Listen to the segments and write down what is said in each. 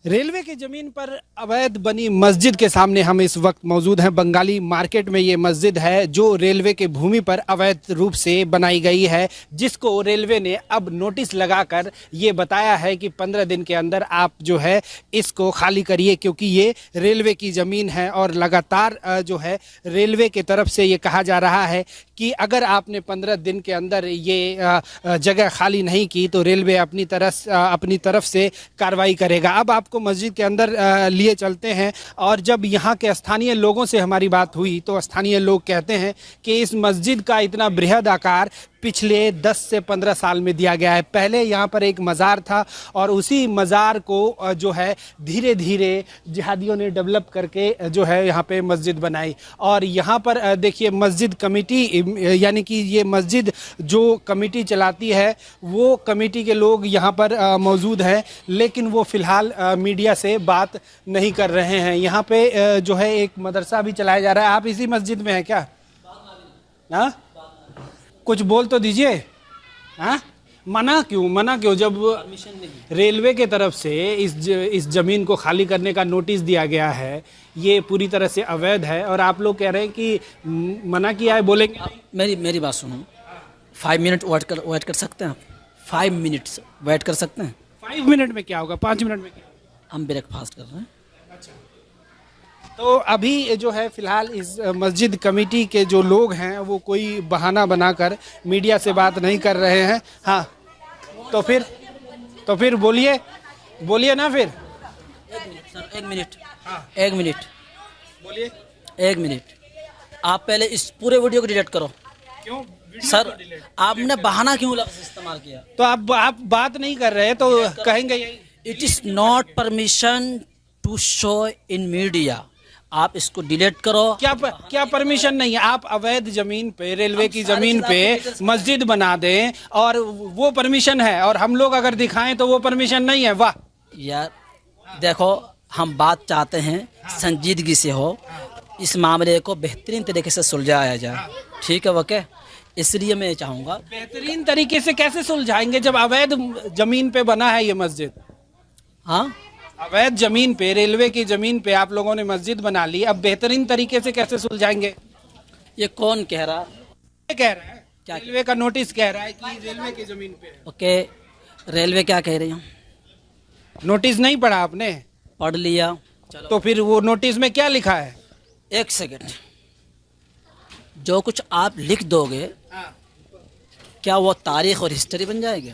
Railway की जमीन पर अवैध बनी मस्जिद के सामने हम इस वक्त मौजूद हैं। बंगाली मार्केट में ये मस्जिद है जो रेलवे के भूमि पर अवैध रूप से बनाई गई है, जिसको रेलवे ने अब नोटिस लगाकर ये बताया है कि 15 दिन के अंदर आप जो है इसको खाली करिए, क्योंकि ये रेलवे की ज़मीन है। और लगातार जो है रेलवे की तरफ से ये कहा जा रहा है कि अगर आपने 15 दिन के अंदर ये जगह खाली नहीं की तो रेलवे अपनी तरफ से कार्रवाई करेगा। अब आपको मस्जिद के अंदर लिए चलते हैं, और जब यहाँ के स्थानीय लोगों से हमारी बात हुई तो स्थानीय लोग कहते हैं कि इस मस्जिद का इतना बृहद आकार पिछले 10 से 15 साल में दिया गया है। पहले यहाँ पर एक मज़ार था और उसी मज़ार को जो है धीरे धीरे जिहादियों ने डेवलप करके जो है यहाँ पे मस्जिद बनाई। और यहाँ पर देखिए मस्जिद कमेटी, यानी कि ये मस्जिद जो कमेटी चलाती है वो कमेटी के लोग यहाँ पर मौजूद हैं, लेकिन वो फ़िलहाल मीडिया से बात नहीं कर रहे हैं। यहाँ पे जो है एक मदरसा भी चलाया जा रहा है। आप इसी मस्जिद में हैं क्या? हाँ, कुछ बोल तो दीजिए। हाँ, मना क्यों जब रेलवे के तरफ से इस जमीन को खाली करने का नोटिस दिया गया है, ये पूरी तरह से अवैध है और आप लोग कह रहे हैं कि मना किया है, बोलेंगे? मेरी बात सुनो। 5 मिनट वेट कर सकते हैं आप? 5 मिनट्स वेट कर सकते हैं? 5 मिनट में क्या होगा? 5 मिनट में क्या? हम ब्रेकफास्ट कर रहे हैं। तो अभी जो है फिलहाल इस मस्जिद कमेटी के जो लोग हैं वो कोई बहाना बनाकर मीडिया से बात नहीं कर रहे हैं। हाँ, तो फिर बोलिए ना फिर। 1 मिनट सर, 1 मिनट। हाँ, 1 मिनट बोलिए। 1 मिनट। आप पहले इस पूरे वीडियो को डिलीट करो। क्यों सर? आपने बहाना क्यों लफ्ज़ इस्तेमाल किया? तो आप बात नहीं कर रहे तो कहेंगे यही। It is not permission to show in media. आप इसको डिलीट करो। क्या परमिशन नहीं है? आप अवैध जमीन पे, रेलवे की जमीन पे मस्जिद बना दें और वो परमिशन है, और हम लोग अगर दिखाएं तो वो परमिशन नहीं है। वाह यार, देखो हम बात चाहते हैं संजीदगी से हो, इस मामले को बेहतरीन तरीके से सुलझाया जाए। ठीक है ओके? इसलिए मैं चाहूँगा। बेहतरीन तरीके से कैसे सुलझाएंगे जब अवैध जमीन पे बना है ये मस्जिद? हाँ, अवैध जमीन पे, रेलवे की जमीन पे आप लोगों ने मस्जिद बना ली, अब बेहतरीन तरीके से कैसे सुलझाएंगे? ये कौन कह रहा? ये कह रहा है क्या? रेलवे का नोटिस कह रहा है कि रेलवे की जमीन पे है। ओके, रेलवे क्या कह रही है? नोटिस नहीं पढ़ा आपने? पढ़ लिया। चलो, तो फिर वो नोटिस में क्या लिखा है? 1 सेकंड। जो कुछ आप लिख दोगे क्या वो तारीख और हिस्ट्री बन जाएगी?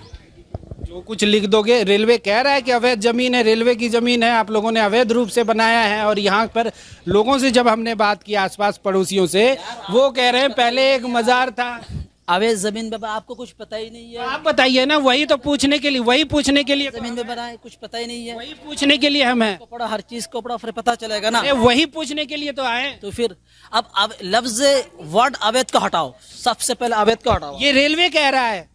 जो कुछ लिख दोगे। रेलवे कह रहा है कि अवैध जमीन है, रेलवे की जमीन है, आप लोगों ने अवैध रूप से बनाया है। और यहाँ पर लोगों से जब हमने बात की, आसपास पड़ोसियों से, वो कह रहे हैं पहले एक मजार था। अवैध जमीन पे आपको कुछ पता ही नहीं है। आप बताइए ना, वही पूछने के लिए जमीन पे बनाए कुछ पता ही नहीं है। वही पूछने के लिए हम हैं। को पढ़ा, हर चीज को पढ़ा, फिर पता चलेगा ना। वही पूछने के लिए तो आए। तो फिर अब लफ्ज वर्ड अवैध का हटाओ, सबसे पहले अवैध का हटाओ। ये रेलवे कह रहा है।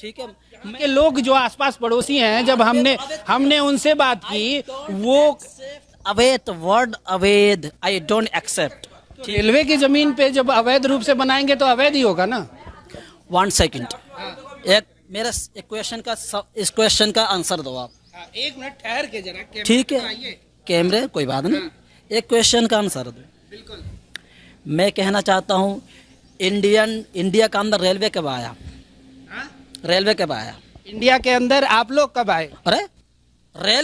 ठीक है, ये लोग जो आसपास पड़ोसी हैं, जब हमने उनसे बात की, वो अवैध वर्ड अवैध आई डोंट एक्सेप्ट। रेलवे की जमीन पे जब अवैध रूप से बनाएंगे तो अवैध ही होगा ना। 1 सेकंड, मेरा इस क्वेश्चन का आंसर दो आप। 1 मिनट ठहर के जरा। ठीक है, कैमरे कोई बात नहीं। एक क्वेश्चन का आंसर दो। बिल्कुल। मैं कहना चाहता हूँ इंडिया का अंदर रेलवे कब आया? रेलवे कब आया? इंडिया के अंदर आप लोग कब आए? अरे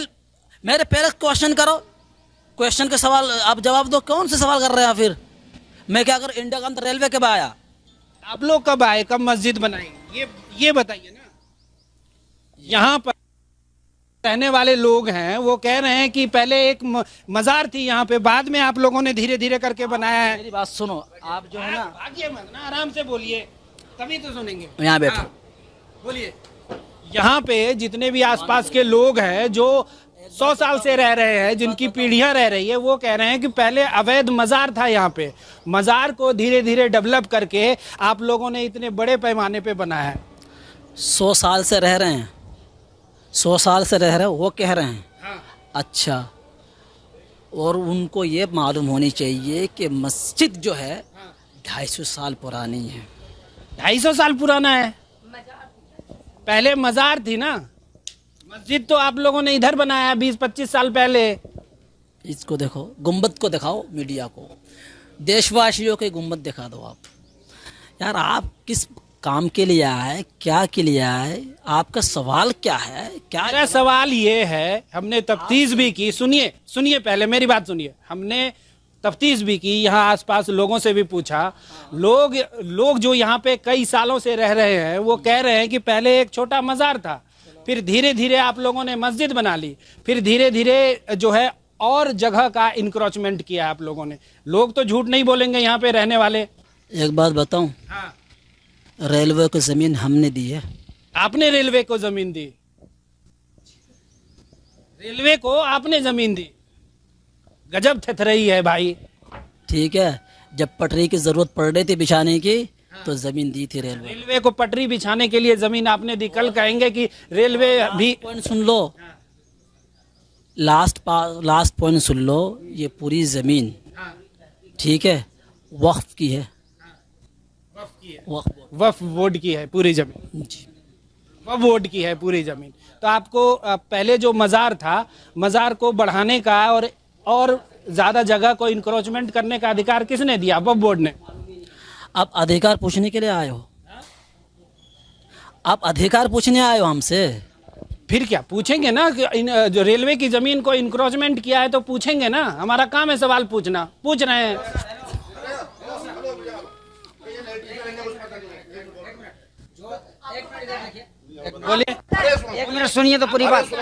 मेरे पहले क्वेश्चन करो, क्वेश्चन के सवाल आप जवाब दो। कौन से सवाल कर रहे हैं फिर? मैं क्या कर, इंडिया के अंदर रेलवे कब आया? आप लोग कब आए, कब मस्जिद बनाई, ये बताइए ना। यहाँ पर रहने वाले लोग हैं, वो कह रहे हैं कि पहले एक मजार थी यहाँ पे, बाद में आप लोगों ने धीरे धीरे करके बनाया है। मेरी बात सुनो, आप जो है ना, भागिए मत ना, आराम से बोलिए, तभी तो सुनेंगे। यहाँ बैठो। हाँ, बोलिए। यहाँ पे जितने भी आसपास के लोग हैं जो 100 साल से रह रहे हैं, जिनकी पीढ़ियां रह रही है, वो कह रहे हैं कि पहले अवैध मजार था यहाँ पे। मजार को धीरे धीरे डेवलप करके आप लोगों ने इतने बड़े पैमाने पे बनाया है। 100 साल से रह रहे हैं, 100 साल से रह रहे हैं, वो कह रहे हैं। हाँ। अच्छा, और उनको ये मालूम होनी चाहिए कि मस्जिद जो है 250 साल पुरानी है। 250 साल पुराना है? पहले मजार थी ना। मस्जिद तो आप लोगों ने इधर बनाया 20-25 साल पहले। इसको देखो, गुम्बद को दिखाओ मीडिया को, देशवासियों के गुम्बद दिखा दो आप। यार आप किस काम के लिए आए, क्या के लिए आए, आपका सवाल क्या है? क्या मेरा सवाल ये है, हमने तफ्तीश भी की, सुनिए पहले मेरी बात सुनिए, हमने तफ्तीश भी की, यहाँ आसपास लोगों से भी पूछा, लोग जो यहाँ पे कई सालों से रह रहे हैं वो कह रहे हैं कि पहले एक छोटा मज़ार था, फिर धीरे धीरे आप लोगों ने मस्जिद बना ली, फिर धीरे धीरे जो है और जगह का इंक्रोचमेंट किया आप लोगों ने। लोग तो झूठ नहीं बोलेंगे यहाँ पे रहने वाले। एक बात बताऊं, हाँ। रेलवे को जमीन हमने दी है। आपने रेलवे को जमीन दी? रेलवे को आपने जमीन दी? गजब थथरई है भाई। ठीक है, जब पटरी की जरूरत पड़ रही थी बिछाने की तो जमीन दी थी रेलवे को। पटरी बिछाने के लिए जमीन आपने दी। कल कहेंगे कि रेलवे भी। पॉइंट सुन लो, लास्ट पॉइंट सुन लो, ये पूरी जमीन ठीक है वक्फ की है, वक्फ बोर्ड की है पूरी जमीन जी। वक्फ बोर्ड की है पूरी जमीन। तो आपको पहले जो मज़ार था, मज़ार को बढ़ाने का और ज्यादा जगह को इंक्रोचमेंट करने का अधिकार किसने दिया? वक्फ बोर्ड ने। आप अधिकार पूछने के लिए आए हो? आप अधिकार पूछने आए हो हमसे? फिर क्या पूछेंगे ना कि जो रेलवे की जमीन को इंक्रोचमेंट किया है तो पूछेंगे ना, हमारा काम है सवाल पूछना, पूछ रहे हैं। बोलिए, एक मिनट सुनिए तो पूरी बात।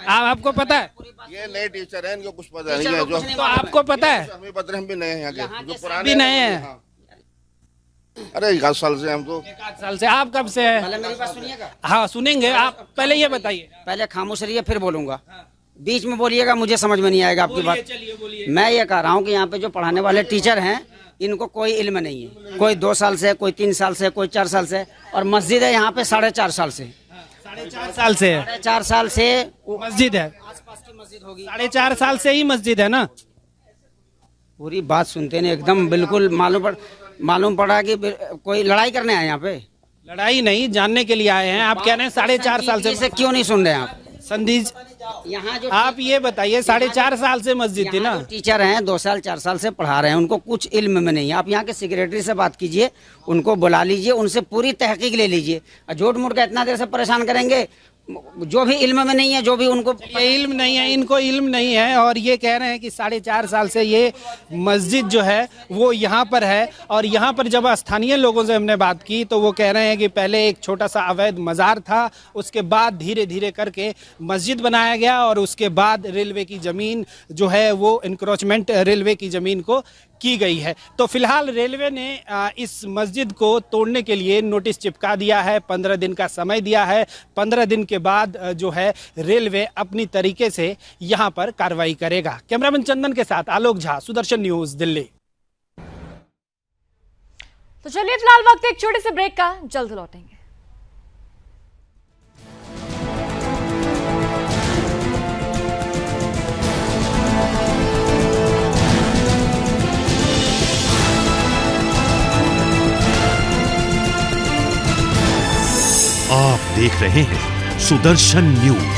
आपको पता है ये नए टीचर हैं, इनको कुछ पता नहीं है। जो तो आपको पता है? हमें पता है, हम भी नए हैं यहाँ के, जो पुराने भी नए हैं। हाँ। अरे 1 साल से हम तो। 1 साल से। आप कब से हैं? पहले मेरी बात सुनिएगा। हाँ सुनेंगे, आप पहले ये बताइए। पहले खामोश रहिए फिर बोलूंगा, बीच में बोलिएगा मुझे समझ में नहीं आएगा आपकी बात। मैं ये कह रहा हूँ कि यहाँ पे जो पढ़ाने वाले टीचर हैं इनको कोई इल्म नहीं है। कोई 2 साल से, कोई 3 साल से, कोई 4 साल से, और मस्जिद है यहाँ पे 4.5 साल से। 4.5 साल से है 4.5 साल से मस्जिद है। आसपास की मस्जिद होगी। 4.5 साल से ही मस्जिद है ना? पूरी बात सुनते नहीं, एकदम बिल्कुल मालूम पड़ा कि कोई लड़ाई करने आए यहाँ पे। लड़ाई नहीं, जानने के लिए आए हैं। आप कह रहे हैं 4.5 साल से क्यों नहीं सुन रहे हैं आप? संदीज, यहाँ जो आप ये बताइए, 4.5 साल से मस्जिद थी ना? यहाँ जो टीचर हैं 2 साल 4 साल से पढ़ा रहे हैं, उनको कुछ इल्म में नहीं है। आप यहाँ के सेक्रेटरी से बात कीजिए, उनको बुला लीजिए, उनसे पूरी तहकीक ले लीजिए। झूठ मूठ का इतना देर से परेशान करेंगे, जो भी इल्म में नहीं है, जो भी उनको ये इल्म नहीं है, इनको इल्म नहीं है, और ये कह रहे हैं कि 4.5 साल से ये मस्जिद जो है वो यहाँ पर है। और यहाँ पर जब स्थानीय लोगों से हमने बात की तो वो कह रहे हैं कि पहले एक छोटा सा अवैध मज़ार था, उसके बाद धीरे धीरे करके मस्जिद बनाया गया, और उसके बाद रेलवे की ज़मीन जो है वो इंक्रोचमेंट रेलवे की ज़मीन को की गई है। तो फिलहाल रेलवे ने इस मस्जिद को तोड़ने के लिए नोटिस चिपका दिया है, 15 दिन का समय दिया है। 15 दिन के बाद जो है रेलवे अपनी तरीके से यहाँ पर कार्रवाई करेगा। कैमरामैन चंदन के साथ आलोक झा, सुदर्शन न्यूज, दिल्ली। तो चलिए फिलहाल वक्त एक छोटे से ब्रेक का, जल्द लौटेंगे। आप देख रहे हैं सुदर्शन न्यूज।